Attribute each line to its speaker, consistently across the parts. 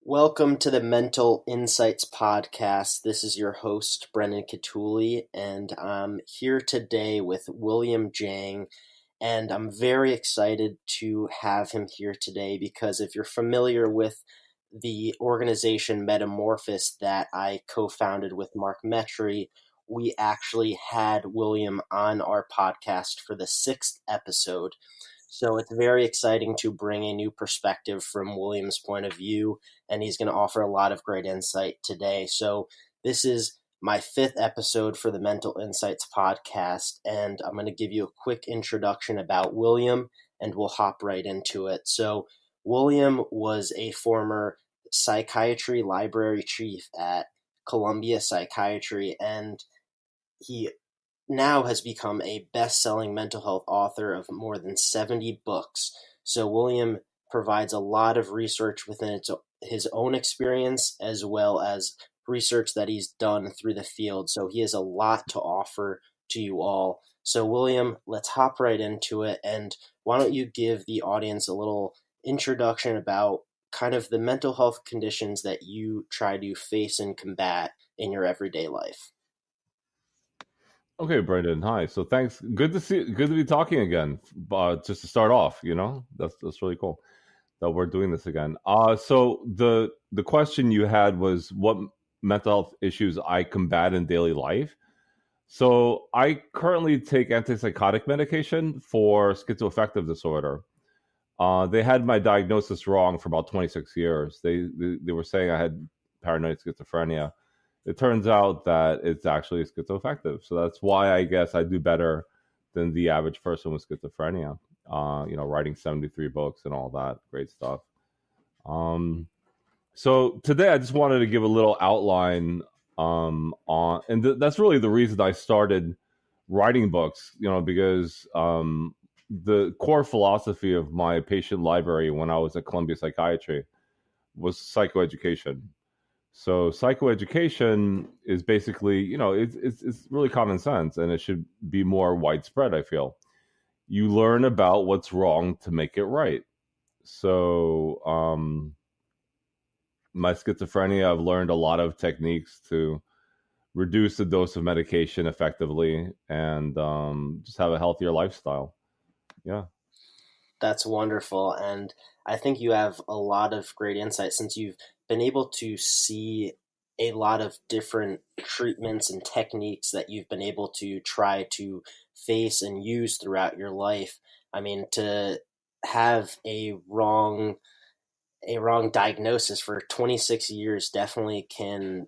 Speaker 1: Welcome to the Mental Insights Podcast. This is your host, Brendan Catuli, and I'm here today with William Jiang. And I'm very excited to have him here today because if you're familiar with the organization Metamorphosis that I co-founded with Mark Metry, we actually had William on our podcast for the 6th episode. So it's very exciting to bring a new perspective from William's point of view, and he's going to offer a lot of great insight today. So this is my 5th episode for the Mental Insights podcast, and I'm going to give you a quick introduction about William, and we'll hop right into it. So William was a former psychiatry library chief at Columbia Psychiatry, and he now has become a best-selling mental health author of more than 70 books. So William provides a lot of research within his own experience as well as research that he's done through the field. So he has a lot to offer to you all. So William, let's hop right into it. And why don't you give the audience a little introduction about kind of the mental health conditions that you try to face and combat in your everyday life?
Speaker 2: Okay, Brendan. Hi. So thanks. Good to be talking again. Just to start off, that's really cool that we're doing this again. So the question you had was what mental health issues I combat in daily life. So I currently take antipsychotic medication for schizoaffective disorder. They had my diagnosis wrong for about 26 years. They were saying I had paranoid schizophrenia. It turns out that it's actually schizoaffective. So that's why I guess I do better than the average person with schizophrenia. Writing 73 books and all that great stuff. So today I just wanted to give a little outline that's really the reason I started writing books, because the core philosophy of my patient library when I was at Columbia Psychiatry was psychoeducation. So psychoeducation is basically, it's really common sense, and it should be more widespread, I feel. You learn about what's wrong to make it right. So my schizophrenia, I've learned a lot of techniques to reduce the dose of medication effectively and just have a healthier lifestyle. Yeah.
Speaker 1: That's wonderful. And I think you have a lot of great insight since you've been able to see a lot of different treatments and techniques that you've been able to try to face and use throughout your life. I mean, to have a wrong diagnosis for 26 years definitely can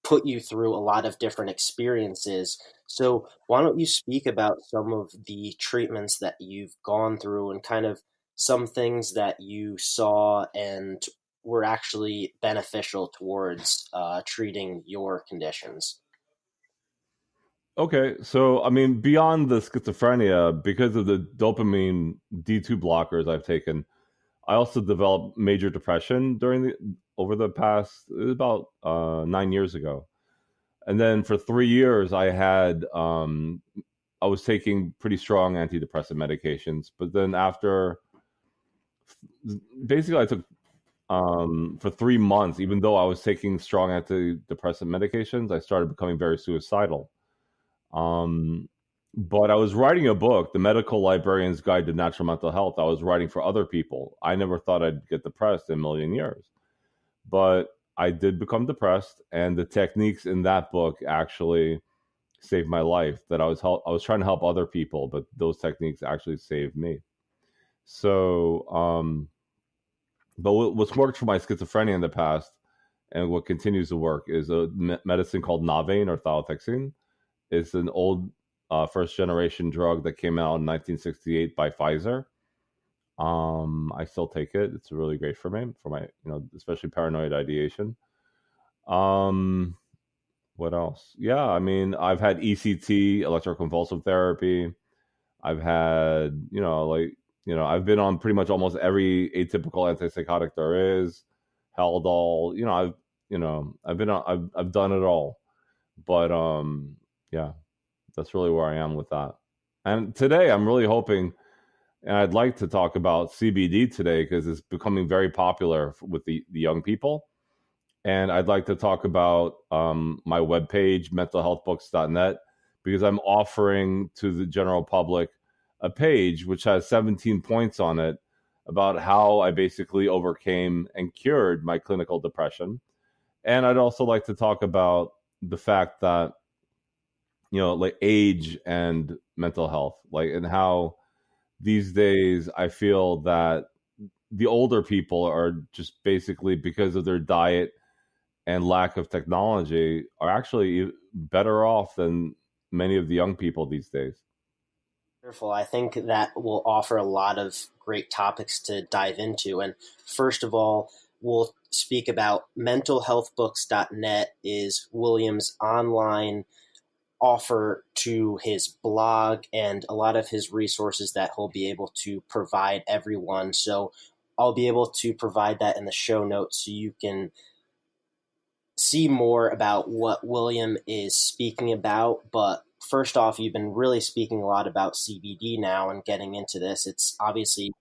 Speaker 1: put you through a lot of different experiences. So why don't you speak about some of the treatments that you've gone through and kind of some things that you saw and were actually beneficial towards treating your conditions?
Speaker 2: Okay, so I mean, beyond the schizophrenia, because of the dopamine D2 blockers I've taken, I also developed major depression over the past about 9 years ago. And then for 3 years, I was taking pretty strong antidepressant medications. But then basically I took for 3 months, even though I was taking strong antidepressant medications, I started becoming very suicidal. But I was writing a book, The Medical Librarian's Guide to Natural Mental Health. I was writing for other people. I never thought I'd get depressed in a million years. But I did become depressed, and the techniques in that book actually saved my life. That I was trying to help other people, but those techniques actually saved me. So, but what's worked for my schizophrenia in the past, and what continues to work, is a medicine called Navain or thiothexine. It's an old first generation drug that came out in 1968 by Pfizer. I still take it. It's really great for me, for my, especially paranoid ideation. What else? Yeah, I mean, I've had ECT, electroconvulsive therapy. I've had, I've been on pretty much almost every atypical antipsychotic there is. Haldol, I've done it all. But yeah, that's really where I am with that. And today I'm really hoping, and I'd like to talk about CBD today because it's becoming very popular with the young people. And I'd like to talk about my webpage, mentalhealthbooks.net, because I'm offering to the general public a page which has 17 points on it about how I basically overcame and cured my clinical depression. And I'd also like to talk about the fact that, like age and mental health, like, and how these days I feel that the older people are just basically, because of their diet and lack of technology, are actually better off than many of the young people these days.
Speaker 1: Wonderful. I think that will offer a lot of great topics to dive into. And first of all, we'll speak about mentalhealthbooks.net is William's online offer to his blog and a lot of his resources that he'll be able to provide everyone. So I'll be able to provide that in the show notes so you can see more about what William is speaking about. But first off, you've been really speaking a lot about CBD now and getting into this. It's obviously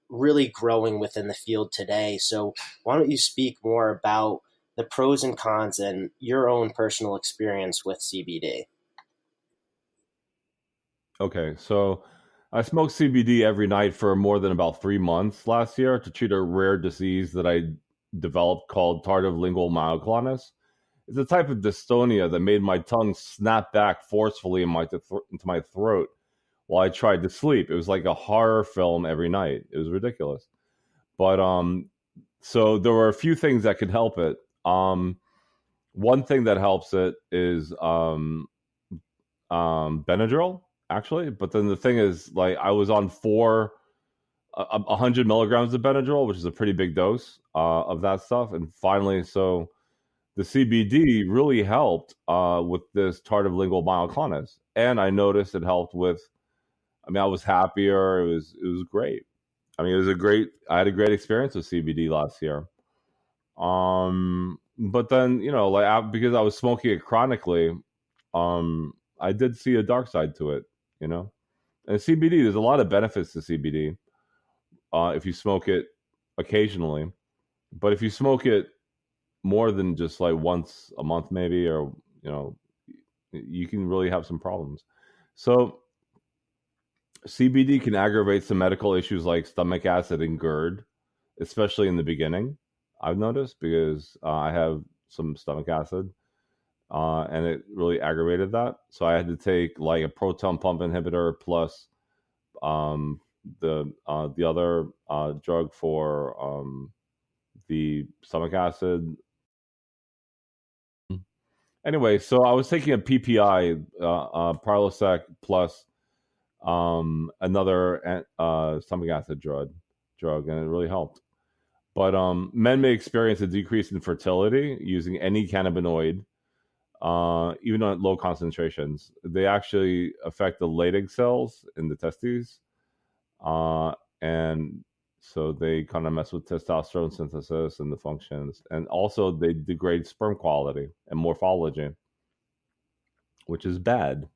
Speaker 1: really growing within the field today. So why don't you speak more about the pros and cons and your own personal experience with CBD?
Speaker 2: Okay, so I smoked CBD every night for more than about 3 months last year to treat a rare disease that I developed called tardive lingual myoclonus. It's a type of dystonia that made my tongue snap back forcefully into my throat while I tried to sleep. It was like a horror film every night. It was ridiculous. But so there were a few things that could help it. One thing that helps it is Benadryl, actually. But then the thing is, like, I was on 100 milligrams of Benadryl, which is a pretty big dose of that stuff. And finally, so the CBD really helped with this tardive lingual myoclonus, and I noticed it helped with. I mean, I was happier. It was great. I mean, I had a great experience with CBD last year. But then, because I was smoking it chronically, I did see a dark side to it. You know, and CBD, there's a lot of benefits to CBD if you smoke it occasionally, but if you smoke it more than just like once a month, maybe, or you know, you can really have some problems. So CBD can aggravate some medical issues like stomach acid and GERD, especially in the beginning. I've noticed because I have some stomach acid, and it really aggravated that. So I had to take like a proton pump inhibitor plus um, the other drug for the stomach acid. Anyway, so I was taking a PPI, Prilosec plus another stomach acid drug, and it really helped. But men may experience a decrease in fertility using any cannabinoid, even at low concentrations. They actually affect the Leydig cells in the testes, and so they kind of mess with testosterone synthesis and the functions, and also they degrade sperm quality and morphology, which is bad.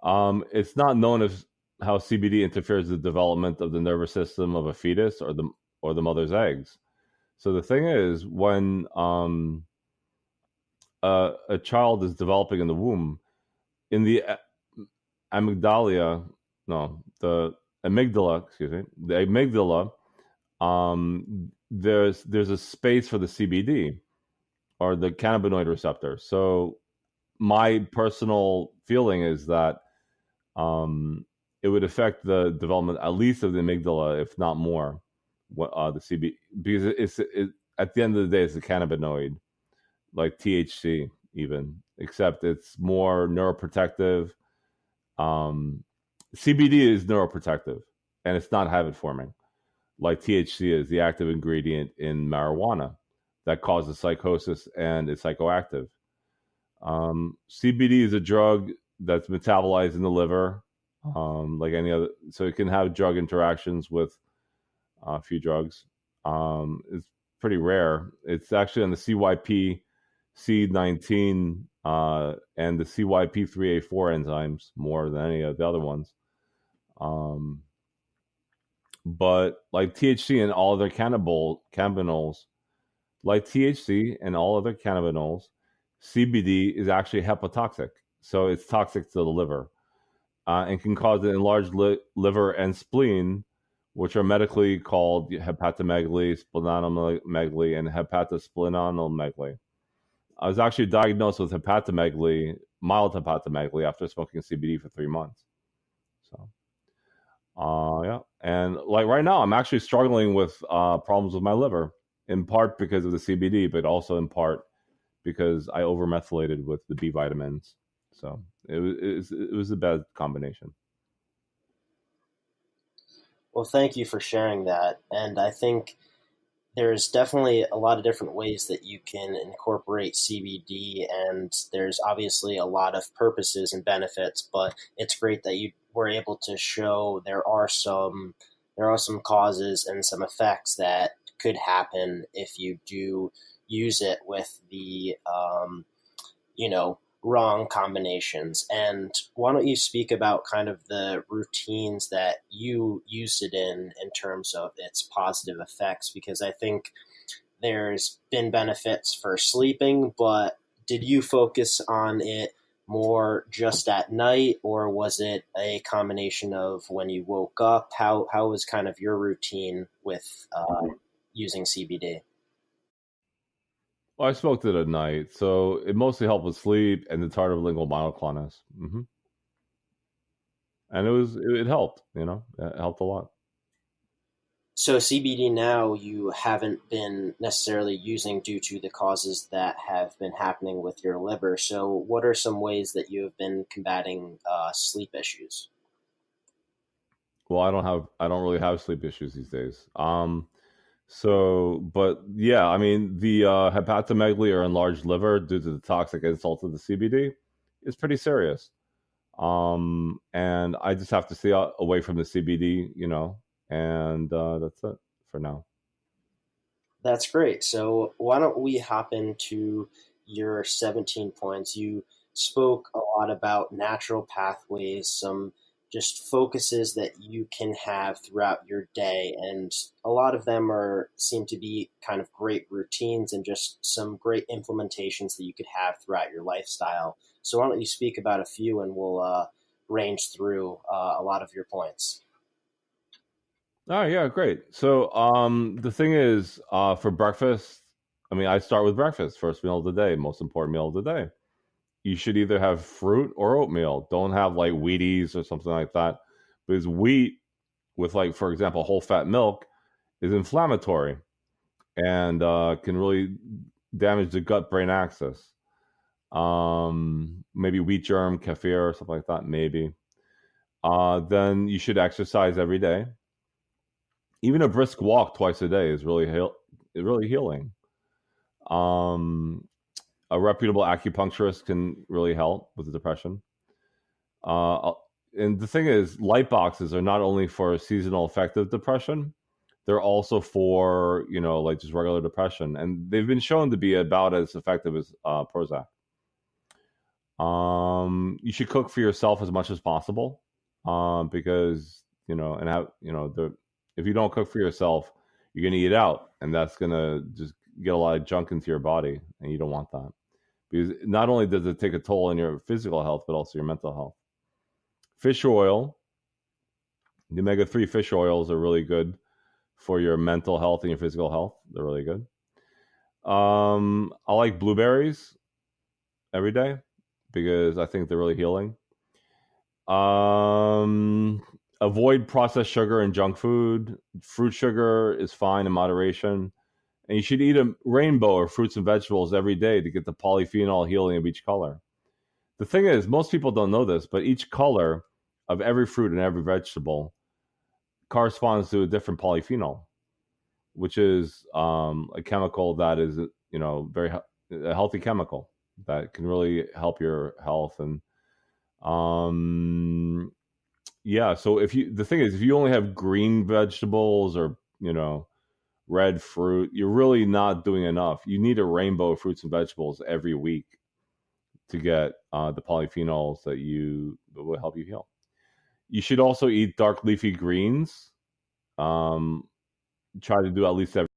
Speaker 2: It's not known if how CBD interferes with the development of the nervous system of a fetus or the mother's eggs. So the thing is, when a child is developing in the womb, in the amygdala, no, the amygdala, excuse me, the amygdala, there's a space for the CBD or the cannabinoid receptor. So my personal feeling is that it would affect the development at least of the amygdala, if not more. The CBD, because at the end of the day, it's a cannabinoid like THC, even, except it's more neuroprotective. Um, CBD is neuroprotective, and it's not habit forming like THC is, the active ingredient in marijuana that causes psychosis and is psychoactive. CBD is a drug that's metabolized in the liver, like any other, so it can have drug interactions with a few drugs. It's pretty rare. It's actually on the CYP C19 and the CYP3A4 enzymes more than any of the other ones. Um, but like THC and all other cannabinoids Like THC and all other cannabinoids, CBD is actually hepatotoxic. So it's toxic to the liver, and can cause an enlarged liver and spleen, which are medically called hepatomegaly, splenomegaly, and hepatosplenomegaly. I was actually diagnosed with hepatomegaly, mild hepatomegaly, after smoking CBD for 3 months. So, yeah. And like right now, I'm actually struggling with problems with my liver, in part because of the CBD, but also in part because I overmethylated with the B vitamins. So it was a bad combination.
Speaker 1: Well, thank you for sharing that. And I think there's definitely a lot of different ways that you can incorporate CBD, and there's obviously a lot of purposes and benefits, but it's great that you were able to show there are some causes and some effects that could happen if you do use it with the wrong combinations. And why don't you speak about kind of the routines that you use it in terms of its positive effects? Because I think there's been benefits for sleeping, but did you focus on it more just at night, or was it a combination of when you woke up? How was kind of your routine with using CBD?
Speaker 2: Well, I smoked it at night, so it mostly helped with sleep and the tardive lingual myoclonus. And it helped. It helped a lot.
Speaker 1: So CBD now you haven't been necessarily using due to the causes that have been happening with your liver. So what are some ways that you have been combating sleep issues?
Speaker 2: Well, I don't really have sleep issues these days. But yeah, I mean the hepatomegaly or enlarged liver due to the toxic insult of the CBD is pretty serious. And I just have to stay away from the CBD, and that's it for now.
Speaker 1: That's great. So why don't we hop into your 17 points? You spoke a lot about natural pathways, some just focuses that you can have throughout your day, and a lot of them are seem to be kind of great routines and just some great implementations that you could have throughout your lifestyle. So why don't you speak about a few, and we'll range through a lot of your points.
Speaker 2: Oh yeah, great. So the thing is, for breakfast, I mean, I start with breakfast, first meal of the day, most important meal of the day. You should either have fruit or oatmeal. Don't have like Wheaties or something like that, because wheat with, like, for example, whole fat milk is inflammatory and can really damage the gut brain axis. Maybe wheat germ, kefir, or something like that. Maybe. Then you should exercise every day. Even a brisk walk twice a day is really healing. Um, a reputable acupuncturist can really help with the depression. Uh, and the thing is, light boxes are not only for seasonal affective depression, they're also for, like just regular depression. And they've been shown to be about as effective as Prozac. You should cook for yourself as much as possible, because, and if you don't cook for yourself, you're going to eat out, and that's going to just get a lot of junk into your body, and you don't want that. Because not only does it take a toll on your physical health, but also your mental health. Fish oil, the omega-3 fish oils are really good for your mental health and your physical health. They're really good. I like blueberries every day because I think they're really healing. Avoid processed sugar and junk food. Fruit sugar is fine in moderation. And you should eat a rainbow of fruits and vegetables every day to get the polyphenol healing of each color. The thing is, most people don't know this, but each color of every fruit and every vegetable corresponds to a different polyphenol, which is a chemical that is, a healthy chemical that can really help your health. And yeah, so the thing is, if you only have green vegetables or, red fruit, you're really not doing enough. You need a rainbow of fruits and vegetables every week to get the polyphenols that will help you heal. You should also eat dark leafy greens. Try to do at least every